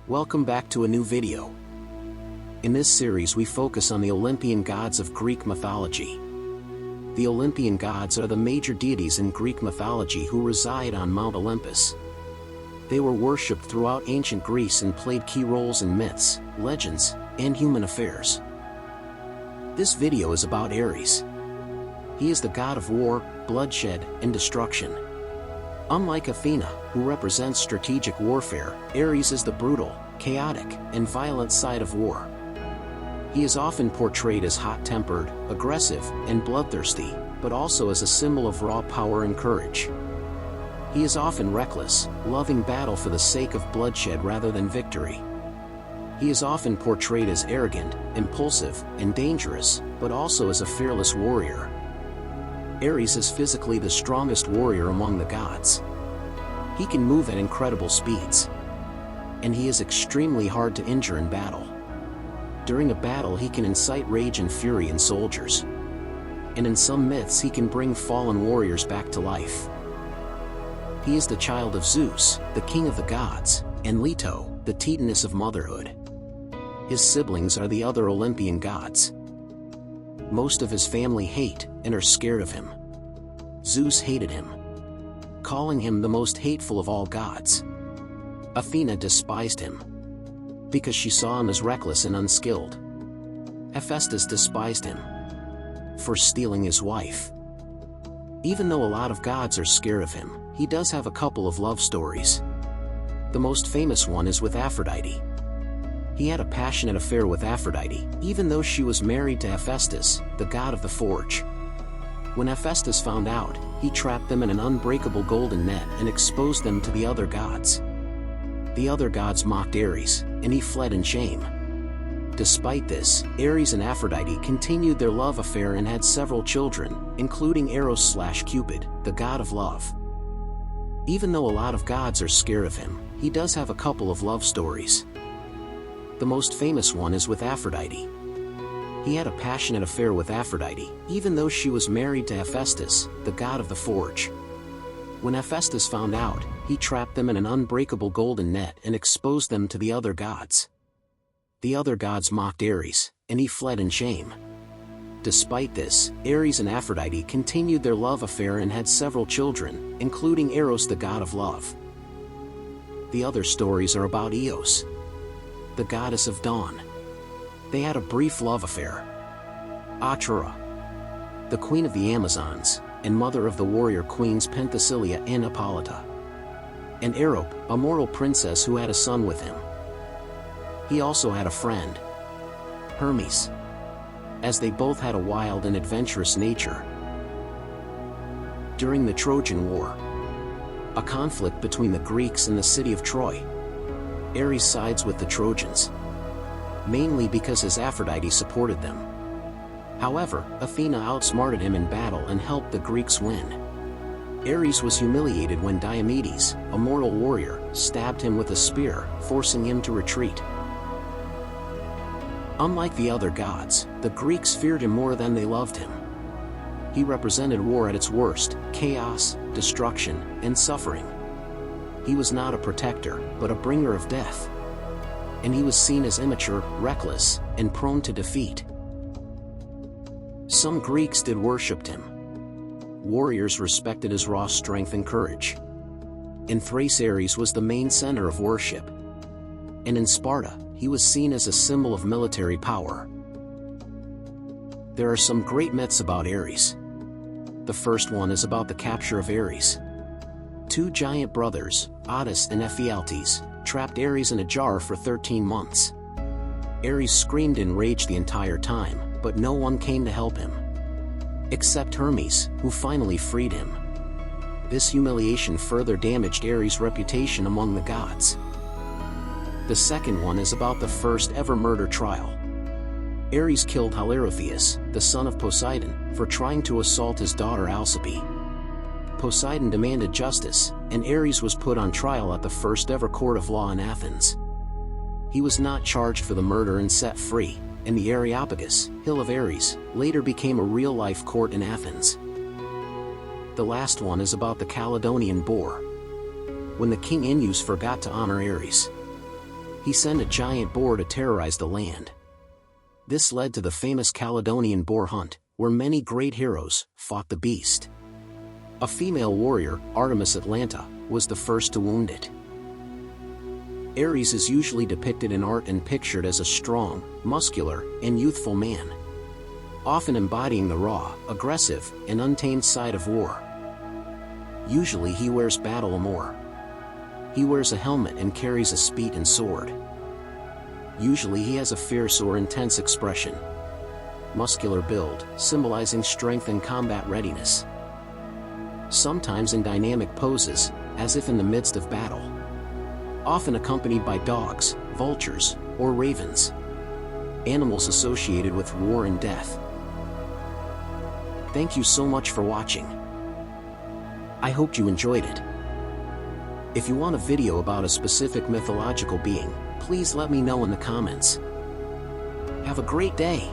Welcome back to a new video. In this series we focus on the Olympian gods of Greek mythology. The Olympian gods are the major deities in Greek mythology who reside on Mount Olympus. They were worshipped throughout ancient Greece and played key roles in myths, legends, and human affairs. This video is about Ares. He is the god of war, bloodshed, and destruction. Unlike Athena, who represents strategic warfare, Ares is the brutal, chaotic, and violent side of war. He is often portrayed as hot-tempered, aggressive, and bloodthirsty, but also as a symbol of raw power and courage. He is often reckless, loving battle for the sake of bloodshed rather than victory. He is often portrayed as arrogant, impulsive, and dangerous, but also as a fearless warrior. Ares is physically the strongest warrior among the gods. He can move at incredible speeds. And he is extremely hard to injure in battle. During a battle he can incite rage and fury in soldiers. And in some myths he can bring fallen warriors back to life. He is the child of Zeus, the king of the gods, and Leto, the Titaness of motherhood. His siblings are the other Olympian gods. Most of his family hate and are scared of him. Zeus hated him, calling him the most hateful of all gods. Athena despised him because she saw him as reckless and unskilled. Hephaestus despised him for stealing his wife. Even though a lot of gods are scared of him, he does have a couple of love stories. The most famous one is with Aphrodite. He had a passionate affair with Aphrodite, even though she was married to Hephaestus, the god of the forge. When Hephaestus found out, he trapped them in an unbreakable golden net and exposed them to the other gods. The other gods mocked Ares, and he fled in shame. Despite this, Ares and Aphrodite continued their love affair and had several children, including Eros/Cupid, the god of love. Even though a lot of gods are scared of him, he does have a couple of love stories. The most famous one is with Aphrodite. He had a passionate affair with Aphrodite, even though she was married to Hephaestus, the god of the forge. When Hephaestus found out, he trapped them in an unbreakable golden net and exposed them to the other gods. The other gods mocked Ares, and he fled in shame. Despite this, Ares and Aphrodite continued their love affair and had several children, including Eros, the god of love. The other stories are about Eos, the goddess of dawn. They had a brief love affair. Atra, the queen of the Amazons, and mother of the warrior queens Penthesilea and Hippolyta. And Arope, a mortal princess who had a son with him. He also had a friend, Hermes, as they both had a wild and adventurous nature. During the Trojan War, a conflict between the Greeks and the city of Troy, Ares sides with the Trojans, mainly because his Aphrodite supported them. However, Athena outsmarted him in battle and helped the Greeks win. Ares was humiliated when Diomedes, a mortal warrior, stabbed him with a spear, forcing him to retreat. Unlike the other gods, the Greeks feared him more than they loved him. He represented war at its worst: chaos, destruction, and suffering. He was not a protector, but a bringer of death. And he was seen as immature, reckless, and prone to defeat. Some Greeks did worship him. Warriors respected his raw strength and courage. In Thrace, Ares was the main center of worship. And in Sparta, he was seen as a symbol of military power. There are some great myths about Ares. The first one is about the capture of Ares. Two giant brothers, Attis and Ephialtes, trapped Ares in a jar for 13 months. Ares screamed in rage the entire time, but no one came to help him. Except Hermes, who finally freed him. This humiliation further damaged Ares' reputation among the gods. The second one is about the first ever murder trial. Ares killed Halirotheus, the son of Poseidon, for trying to assault his daughter Alcippe. Poseidon demanded justice, and Ares was put on trial at the first ever court of law in Athens. He was not charged for the murder and set free, and the Areopagus, Hill of Ares, later became a real-life court in Athens. The last one is about the Caledonian boar. When the king Inus forgot to honor Ares, he sent a giant boar to terrorize the land. This led to the famous Caledonian boar hunt, where many great heroes fought the beast. A female warrior, Artemis Atlanta, was the first to wound it. Ares is usually depicted in art and pictured as a strong, muscular, and youthful man, often embodying the raw, aggressive, and untamed side of war. Usually he wears battle armor. He wears a helmet and carries a spear and sword. Usually he has a fierce or intense expression. Muscular build, symbolizing strength and combat readiness. Sometimes in dynamic poses, as if in the midst of battle. Often accompanied by dogs, vultures, or ravens. Animals associated with war and death. Thank you so much for watching. I hope you enjoyed it. If you want a video about a specific mythological being, please let me know in the comments. Have a great day.